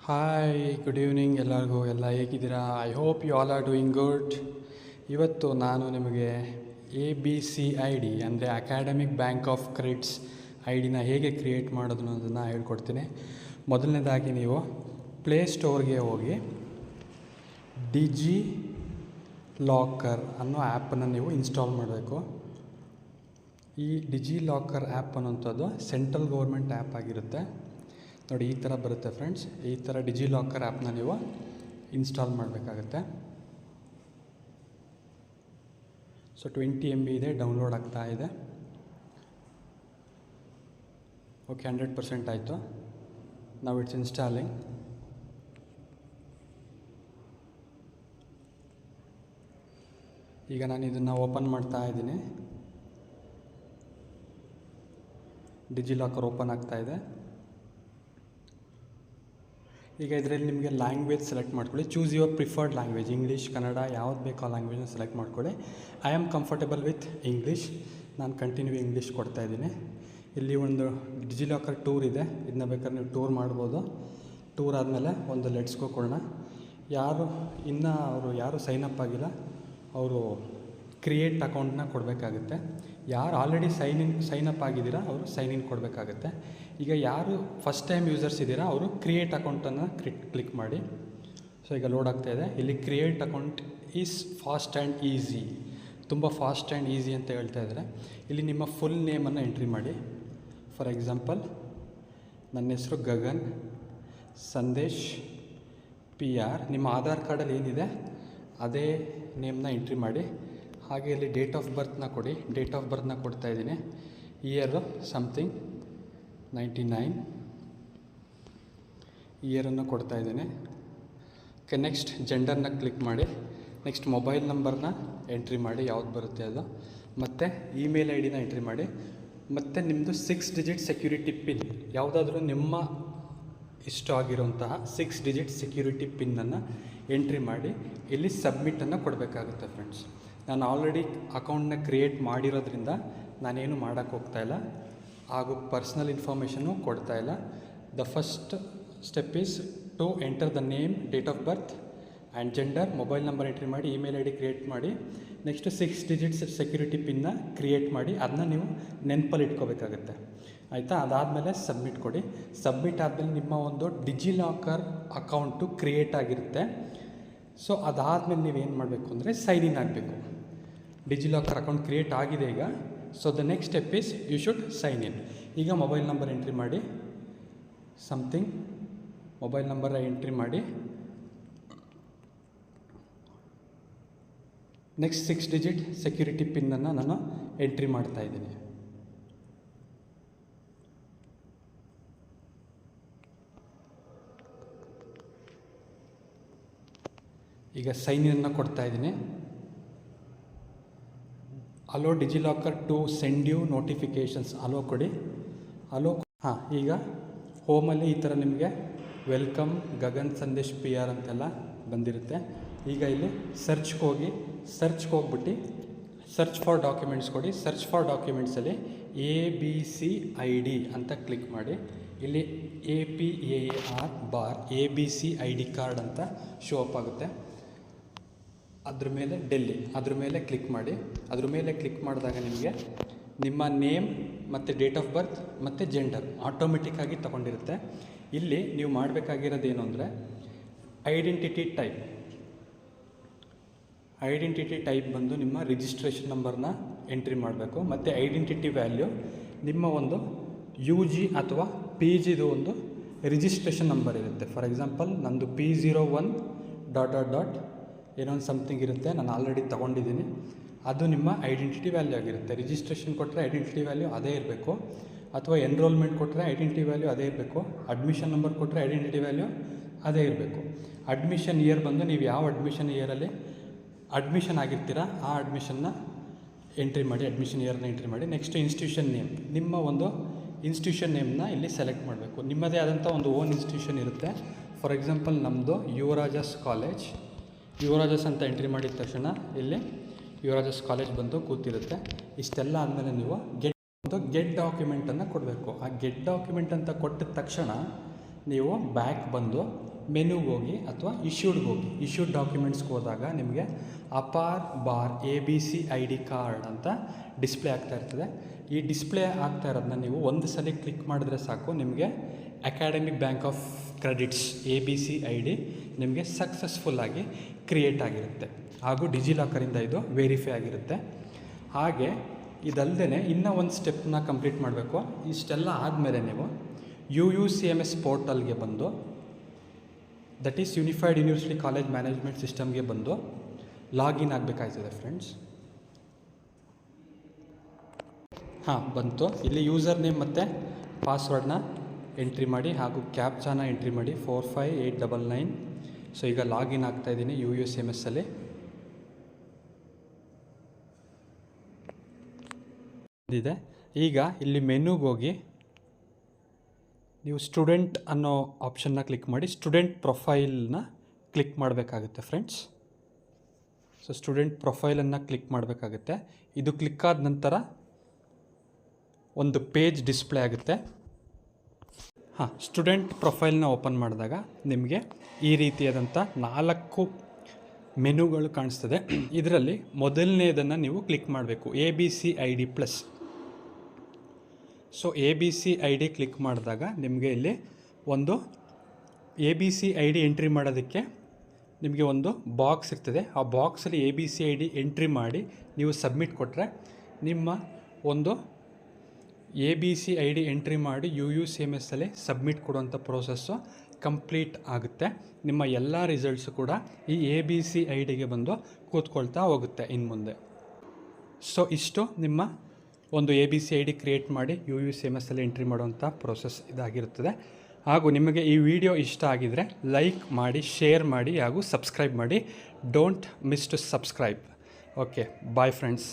Hi, good evening ಎಲ್ಲರಿಗೂ. ಎಲ್ಲ ಹೇಗಿದ್ದೀರಾ? I hope you all are doing good. ಇವತ್ತು ನಾನು ನಿಮಗೆ ABCID ಅಂದರೆ ಅಕಾಡೆಮಿಕ್ ಬ್ಯಾಂಕ್ ಆಫ್ ಕ್ರೆಡಿಟ್ಸ್ ಐಡಿನ ಹೇಗೆ ಕ್ರಿಯೇಟ್ ಮಾಡೋದು ಅನ್ನೋದನ್ನು ಹೇಳ್ಕೊಡ್ತೀನಿ. ಮೊದಲನೇದಾಗಿ ನೀವು ಪ್ಲೇಸ್ಟೋರ್ಗೆ ಹೋಗಿ ಡಿಜಿ ಲಾಕರ್ ಅನ್ನೋ ಆ್ಯಪನ್ನು ನೀವು ಇನ್ಸ್ಟಾಲ್ ಮಾಡಬೇಕು. ಈ ಡಿಜಿ ಲಾಕರ್ ಆ್ಯಪ್ ಅನ್ನೋಂಥದ್ದು ಸೆಂಟ್ರಲ್ ಗೌರ್ಮೆಂಟ್ ಆ್ಯಪ್ ಆಗಿರುತ್ತೆ. ನೋಡಿ, ಈ ಥರ ಬರುತ್ತೆ ಫ್ರೆಂಡ್ಸ್. ಈ ಥರ ಡಿಜಿ ಲಾಕರ್ ಆ್ಯಪ್ನ ನೀವು ಇನ್ಸ್ಟಾಲ್ ಮಾಡಬೇಕಾಗತ್ತೆ. ಸೊ 20 MB ಇದೆ, ಡೌನ್ಲೋಡ್ ಆಗ್ತಾ ಇದೆ. ಓಕೆ, 100% ಆಯಿತು. ನಾವು ಇಟ್ಸ್ ಇನ್ಸ್ಟಾಲಿಂಗ್. ಈಗ ನಾನು ಇದನ್ನು ಓಪನ್ ಮಾಡ್ತಾ ಇದ್ದೀನಿ. ಡಿಜಿ ಲಾಕರ್ ಓಪನ್ ಆಗ್ತಾ ಇದೆ. ಈಗ ಇದರಲ್ಲಿ ನಿಮಗೆ ಲ್ಯಾಂಗ್ವೇಜ್ ಸೆಲೆಕ್ಟ್ ಮಾಡ್ಕೊಳ್ಳಿ. Choose your preferred language, English, Kannada, ಯಾವ್ದು ಬೇಕೋ ಆ ಲ್ಯಾಂಗ್ವೇಜ್ನ ಸೆಲೆಕ್ಟ್ ಮಾಡ್ಕೊಳ್ಳಿ. I am comfortable with English. ನಾನು ಕಂಟಿನ್ಯೂ ಇಂಗ್ಲೀಷ್ ಕೊಡ್ತಾಯಿದ್ದೀನಿ. ಇಲ್ಲಿ ಒಂದು ಡಿಜಿ ಲಾಕರ್ ಟೂರ್ ಇದೆ, ಇದನ್ನ ಬೇಕಾದ್ರೆ ನೀವು ಟೂರ್ ಮಾಡ್ಬೋದು. ಟೂರ್ ಆದಮೇಲೆ ಒಂದು ಲೆಟ್ಸ್ ಗೋ ಕೊಡೋಣ. ಯಾರು ಸೈನಪ್ ಆಗಿಲ್ಲ ಅವರು ಕ್ರಿಯೇಟ್ ಅಕೌಂಟ್ನ ಕೊಡಬೇಕಾಗುತ್ತೆ. ಯಾರು ಆಲ್ರೆಡಿ ಸೈನಪ್ ಆಗಿದ್ದೀರಾ ಅವರು ಸೈನ್ ಇನ್ ಕೊಡಬೇಕಾಗುತ್ತೆ. ಈಗ ಯಾರು ಫಸ್ಟ್ ಟೈಮ್ ಯೂಸರ್ಸ್ ಇದ್ದೀರಾ ಅವರು ಕ್ರಿಯೇಟ್ ಅಕೌಂಟನ್ನು ಕ್ಲಿಕ್ ಮಾಡಿ. ಸೊ ಈಗ ಲೋಡ್ ಆಗ್ತಾಯಿದೆ. ಇಲ್ಲಿ create account is fast and easy, ತುಂಬ ಫಾಸ್ಟ್ ಆ್ಯಂಡ್ ಈಸಿ ಅಂತ ಹೇಳ್ತಾ ಇದ್ದಾರೆ. ಇಲ್ಲಿ ನಿಮ್ಮ ಫುಲ್ ನೇಮನ್ನು ಎಂಟ್ರಿ ಮಾಡಿ. ಫಾರ್ ಎಕ್ಸಾಂಪಲ್, ನನ್ನ ಹೆಸರು ಗಗನ್ ಸಂದೇಶ್ PR. ನಿಮ್ಮ ಆಧಾರ್ ಕಾರ್ಡಲ್ಲಿ ಏನಿದೆ ಅದೇ ನೇಮ್ನ ಎಂಟ್ರಿ ಮಾಡಿ. ಹಾಗೆ ಇಲ್ಲಿ ಡೇಟ್ ಆಫ್ ಬರ್ತ್ನ ಕೊಡಿ. ಡೇಟ್ ಆಫ್ ಬರ್ತ್ನ ಕೊಡ್ತಾಯಿದ್ದೀನಿ. ಇಯರು ಸಮಥಿಂಗ್ 99 ಇಯರನ್ನು ಕೊಡ್ತಾಯಿದ್ದೀನಿ. ಓಕೆ, ನೆಕ್ಸ್ಟ್ ಜೆಂಡರ್ನ ಕ್ಲಿಕ್ ಮಾಡಿ. ನೆಕ್ಸ್ಟ್ ಮೊಬೈಲ್ ನಂಬರ್ನ ಎಂಟ್ರಿ ಮಾಡಿ, ಯಾವ್ದು ಬರುತ್ತೆ ಅದು. ಮತ್ತು ಇಮೇಲ್ ID ನ ಎಂಟ್ರಿ ಮಾಡಿ. ಮತ್ತು ನಿಮ್ಮದು 6 ಡಿಜಿಟ್ ಸೆಕ್ಯೂರಿಟಿ ಪಿನ್, ಯಾವುದಾದ್ರೂ ನಿಮ್ಮ ಇಷ್ಟ ಆಗಿರೋಂತಹ 6 ಡಿಜಿಟ್ ಸೆಕ್ಯೂರಿಟಿ ಪಿನ್ನನ್ನು ಎಂಟ್ರಿ ಮಾಡಿ. ಇಲ್ಲಿ ಸಬ್ಮಿಟನ್ನು ಕೊಡಬೇಕಾಗುತ್ತೆ ಫ್ರೆಂಡ್ಸ್. ನಾನು ಆಲ್ರೆಡಿ ಅಕೌಂಟ್ನ ಕ್ರಿಯೇಟ್ ಮಾಡಿರೋದ್ರಿಂದ ನಾನೇನು ಮಾಡೋಕ್ಕೆ ಹೋಗ್ತಾಯಿಲ್ಲ, ಹಾಗೂ ಪರ್ಸ್ನಲ್ ಇನ್ಫಾರ್ಮೇಷನ್ನು ಕೊಡ್ತಾಯಿಲ್ಲ. The first step is to enter the name, date of birth and gender. Mobile number entry ಮಾಡಿ, ಇಮೇಲ್ ID ಕ್ರಿಯೇಟ್ ಮಾಡಿ. ನೆಕ್ಸ್ಟ್ 6 ಡಿಜಿಟ್ಸ್ ಸೆಕ್ಯೂರಿಟಿ ಪಿನ್ನ ಕ್ರಿಯೇಟ್ ಮಾಡಿ. ಅದನ್ನ ನೀವು ನೆನಪಲ್ಲಿ ಇಟ್ಕೋಬೇಕಾಗತ್ತೆ, ಆಯಿತಾ? ಅದಾದಮೇಲೆ ಸಬ್ಮಿಟ್ ಕೊಡಿ. ಸಬ್ಮಿಟ್ ಆದಮೇಲೆ ನಿಮ್ಮ ಒಂದು ಡಿಜಿ ಲಾಕರ್ ಅಕೌಂಟು ಕ್ರಿಯೇಟ್ ಆಗಿರುತ್ತೆ. ಸೊ ಅದಾದಮೇಲೆ ನೀವೇನು ಮಾಡಬೇಕು ಅಂದರೆ ಸೈನ್ ಇನ್ ಆಗಬೇಕು. ಡಿಜಿ ಲಾಕರ್ ಅಕೌಂಟ್ ಕ್ರಿಯೇಟ್ ಆಗಿದೆ ಈಗ. So the next step is you should sign in. ಈಗ ಮೊಬೈಲ್ ನಂಬರ್ ಎಂಟ್ರಿ ಮಾಡಿ, ಸಮಥಿಂಗ್ ಮೊಬೈಲ್ ನಂಬರ್ ಎಂಟ್ರಿ ಮಾಡಿ. ನೆಕ್ಸ್ಟ್ 6 ಡಿಜಿಟ್ ಸೆಕ್ಯೂರಿಟಿ ಪಿನ್ನನ್ನು ನಾನು ಎಂಟ್ರಿ ಮಾಡ್ತಾಯಿದ್ದೀನಿ. ಈಗ ಸೈನ್ ಇನ್ನು ಕೊಡ್ತಾಯಿದ್ದೀನಿ. Allow DigiLocker to send you notifications, allow ಕೊಡಿ. ಈಗ ಹೋಮಲ್ಲಿ ಈ ಥರ ನಿಮಗೆ ವೆಲ್ಕಮ್ ಗಗನ್ ಸಂದೇಶ್ PR ಅಂತೆಲ್ಲ ಬಂದಿರುತ್ತೆ. ಈಗ ಇಲ್ಲಿ ಸರ್ಚ್ಗೆ ಹೋಗ್ಬಿಟ್ಟು ಸರ್ಚ್ ಫಾರ್ ಡಾಕ್ಯುಮೆಂಟ್ಸ್ ಕೊಡಿ. ಸರ್ಚ್ ಫಾರ್ ಡಾಕ್ಯುಮೆಂಟ್ಸಲ್ಲಿ ABCID ಅಂತ ಕ್ಲಿಕ್ ಮಾಡಿ. ಇಲ್ಲಿ APAR ABCID ಕಾರ್ಡ್ ಅಂತ ಶೋ ಅಪ್ ಆಗುತ್ತೆ. ಅದ್ರ ಮೇಲೆ ಡೆಲ್ಲಿ, ಅದ್ರ ಮೇಲೆ ಕ್ಲಿಕ್ ಮಾಡಿ. ಅದ್ರ ಮೇಲೆ ಕ್ಲಿಕ್ ಮಾಡಿದಾಗ ನಿಮಗೆ ನಿಮ್ಮ ನೇಮ್ ಮತ್ತು ಡೇಟ್ ಆಫ್ ಬರ್ತ್ ಮತ್ತು ಜೆಂಡರ್ ಆಟೋಮೆಟಿಕ್ಕಾಗಿ ತಗೊಂಡಿರುತ್ತೆ. ಇಲ್ಲಿ ನೀವು ಮಾಡಬೇಕಾಗಿರೋದೇನು ಅಂದರೆ ಐಡೆಂಟಿಟಿ ಟೈಪ್ ಬಂದು ನಿಮ್ಮ ರಿಜಿಸ್ಟ್ರೇಷನ್ ನಂಬರ್ನ ಎಂಟ್ರಿ ಮಾಡಬೇಕು. ಮತ್ತು ಐಡೆಂಟಿಟಿ ವ್ಯಾಲ್ಯೂ ನಿಮ್ಮ ಒಂದು UG ಅಥವಾ PGದು ಒಂದು ರಿಜಿಸ್ಟ್ರೇಷನ್ ನಂಬರ್ ಇರುತ್ತೆ. ಫಾರ್ ಎಕ್ಸಾಂಪಲ್, ನಂದು P01 ... ಏನೋ ಒಂದು ಸಮಥಿಂಗ್ ಇರುತ್ತೆ, ನಾನು ಆಲ್ರೆಡಿ ತೊಗೊಂಡಿದ್ದೀನಿ. ಅದು ನಿಮ್ಮ ಐಡೆಂಟಿಟಿ ವ್ಯಾಲ್ಯೂ ಆಗಿರುತ್ತೆ. ರಿಜಿಸ್ಟ್ರೇಷನ್ ಕೊಟ್ಟರೆ ಐಡೆಂಟಿಟಿ ವ್ಯಾಲ್ಯೂ ಅದೇ ಇರಬೇಕು, ಅಥವಾ ಎನ್ರೋಲ್ಮೆಂಟ್ ಕೊಟ್ಟರೆ ಐಡೆಂಟಿಟಿ ವ್ಯಾಲ್ಯೂ ಅದೇ ಇರಬೇಕು. ಅಡ್ಮಿಷನ್ ನಂಬರ್ ಕೊಟ್ಟರೆ ಐಡೆಂಟಿಟಿ ವ್ಯಾಲ್ಯೂ ಅದೇ ಇರಬೇಕು. ಅಡ್ಮಿಷನ್ ಇಯರ್ ಬಂದು ನೀವು ಯಾವ ಅಡ್ಮಿಷನ್ ಇಯರಲ್ಲಿ ಅಡ್ಮಿಷನ್ ಆಗಿರ್ತೀರ ಆ ಅಡ್ಮಿಷನ್ನ ಎಂಟ್ರಿ ಮಾಡಿ, ಅಡ್ಮಿಷನ್ ಇಯರ್ನ ಎಂಟ್ರಿ ಮಾಡಿ. ನೆಕ್ಸ್ಟ್ ಇನ್ಸ್ಟಿಟ್ಯೂಷನ್ ನೇಮ್, ನಿಮ್ಮ ಒಂದು ಇನ್ಸ್ಟಿಟ್ಯೂಷನ್ ನೇಮ್ನ ಇಲ್ಲಿ ಸೆಲೆಕ್ಟ್ ಮಾಡಬೇಕು. ನಿಮ್ಮದೇ ಆದಂಥ ಒಂದು ಓನ್ ಇನ್ಸ್ಟಿಟ್ಯೂಷನ್ ಇರುತ್ತೆ. ಫಾರ್ ಎಕ್ಸಾಂಪಲ್, ನಮ್ಮದು ಯುವರಾಜಸ್ ಕಾಲೇಜ್, ಯುವರಾಜಸ್ ಅಂತ ಎಂಟ್ರಿ ಮಾಡಿದ ತಕ್ಷಣ ಇಲ್ಲಿ ಯುವರಾಜಸ್ ಕಾಲೇಜ್ ಬಂದು ಕೂತಿರುತ್ತೆ. ಇಷ್ಟೆಲ್ಲ ಆದಮೇಲೆ ನೀವು ಗೆಟ್ ಡಾಕ್ಯುಮೆಂಟನ್ನು ಕೊಡಬೇಕು. ಆ ಗೆಟ್ ಡಾಕ್ಯುಮೆಂಟ್ ಅಂತ ಕೊಟ್ಟ ತಕ್ಷಣ ನೀವು ಬ್ಯಾಕ್ ಬಂದು ಮೆನುಗೆ ಹೋಗಿ ಅಥವಾ ಇಶ್ಯೂಡ್ಗೆ ಹೋಗಿ. ಇಶ್ಯೂಡ್ ಡಾಕ್ಯುಮೆಂಟ್ಸ್ಗೆ ಹೋದಾಗ ನಿಮಗೆ ಅಪಾರ್ ಬಾರ್ ABC ID ಕಾರ್ಡ್ ಅಂತ ಡಿಸ್ಪ್ಲೇ ಆಗ್ತಾ ಇರ್ತದೆ. ಈ ಡಿಸ್ಪ್ಲೇ ಆಗ್ತಾ ಇರೋದನ್ನ ನೀವು ಒಂದು ಸಲ ಕ್ಲಿಕ್ ಮಾಡಿದ್ರೆ ಸಾಕು, ನಿಮಗೆ academic bank of credits ABC ID ನಿಮಗೆ ಸಕ್ಸಸ್ಫುಲ್ಲಾಗಿ ಕ್ರಿಯೇಟ್ ಆಗಿರುತ್ತೆ. ಹಾಗೂ ಡಿಜಿಲಾಕರಿಂದ ಇದು ವೆರಿಫೈ ಆಗಿರುತ್ತೆ. ಹಾಗೆ ಇದಲ್ಲದೆ ಇನ್ನೂ ಒಂದು ಸ್ಟೆಪ್ನ ಕಂಪ್ಲೀಟ್ ಮಾಡಬೇಕು. ಇಷ್ಟೆಲ್ಲ ಆದಮೇಲೆ ನೀವು UUCMS ಪೋರ್ಟಲ್ಗೆ ಬಂದು, that is unified university college management ಸಿಸ್ಟಮ್ಗೆ ಬಂದು ಲಾಗಿನ್ ಆಗಬೇಕಾಗ್ತದೆ ಫ್ರೆಂಡ್ಸ್. ಬಂತು. ಇಲ್ಲಿ ಯೂಸರ್ ನೇಮ್ ಮತ್ತು ಪಾಸ್ವರ್ಡ್ನ ಎಂಟ್ರಿ ಮಾಡಿ ಹಾಗೂ ಕ್ಯಾಪ್ಚಾನ ಎಂಟ್ರಿ ಮಾಡಿ 45899. ಸೊ ಈಗ ಲಾಗಿನ್ ಆಗ್ತಾಯಿದ್ದೀನಿ UUCMSಲ್ಲಿ. ಇದೆ. ಈಗ ಇಲ್ಲಿ ಮೆನುಗೆ ಹೋಗಿ ನೀವು ಸ್ಟೂಡೆಂಟ್ ಅನ್ನೋ ಆಪ್ಷನ್ನ ಕ್ಲಿಕ್ ಮಾಡಿ ಸ್ಟೂಡೆಂಟ್ ಪ್ರೊಫೈಲ್ನ ಕ್ಲಿಕ್ ಮಾಡಬೇಕಾಗುತ್ತೆ ಫ್ರೆಂಡ್ಸ್. ಸೊ ಸ್ಟೂಡೆಂಟ್ ಪ್ರೊಫೈಲನ್ನು ಕ್ಲಿಕ್ ಮಾಡಬೇಕಾಗುತ್ತೆ. ಇದು ಕ್ಲಿಕ್ ಆದ ನಂತರ ಒಂದು ಪೇಜ್ ಡಿಸ್ಪ್ಲೇ ಆಗುತ್ತೆ. ಸ್ಟೂಡೆಂಟ್ ಪ್ರೊಫೈಲ್ನ ಓಪನ್ ಮಾಡಿದಾಗ ನಿಮಗೆ ಈ ರೀತಿಯಾದಂಥ 4 ಮೆನುಗಳು ಕಾಣಿಸ್ತದೆ. ಇದರಲ್ಲಿ ಮೊದಲನೇದನ್ನು ನೀವು ಕ್ಲಿಕ್ ಮಾಡಬೇಕು, ABC ID+. So ABC ID click ಮಾಡಿದಾಗ ನಿಮಗೆ ಇಲ್ಲಿ ಒಂದು ABC ID ಎಂಟ್ರಿ ಮಾಡೋದಕ್ಕೆ ನಿಮಗೆ ಒಂದು ಬಾಕ್ಸ್ ಇರ್ತದೆ. ಆ ಬಾಕ್ಸಲ್ಲಿ ABC ID ಎಂಟ್ರಿ ಮಾಡಿ ನೀವು ಸಬ್ಮಿಟ್ ಕೊಟ್ಟರೆ ನಿಮ್ಮ ಒಂದು ABC ID ಎಂಟ್ರಿ ಮಾಡಿ UUCMSಲ್ಲಿ ಸಬ್ಮಿಟ್ ಕೊಡುವಂಥ ಪ್ರೋಸೆಸ್ಸು ಕಂಪ್ಲೀಟ್ ಆಗುತ್ತೆ. ನಿಮ್ಮ ಎಲ್ಲ ರಿಸಲ್ಟ್ಸು ಕೂಡ ಈ ABC IDಗೆ ಬಂದು ಕೂತ್ಕೊಳ್ತಾ ಹೋಗುತ್ತೆ ಇನ್ನು ಮುಂದೆ. ಸೊ ಇಷ್ಟು ನಿಮ್ಮ ಒಂದು ABC ID ಕ್ರಿಯೇಟ್ ಮಾಡಿ UUCMSಲ್ಲಿ ಎಂಟ್ರಿ ಮಾಡುವಂಥ ಪ್ರೋಸೆಸ್ ಇದಾಗಿರುತ್ತದೆ. ಹಾಗೂ ನಿಮಗೆ ಈ ವಿಡಿಯೋ ಇಷ್ಟ ಆಗಿದರೆ ಲೈಕ್ ಮಾಡಿ, ಶೇರ್ ಮಾಡಿ ಹಾಗೂ ಸಬ್ಸ್ಕ್ರೈಬ್ ಮಾಡಿ. Don't miss to subscribe. Okay, bye friends.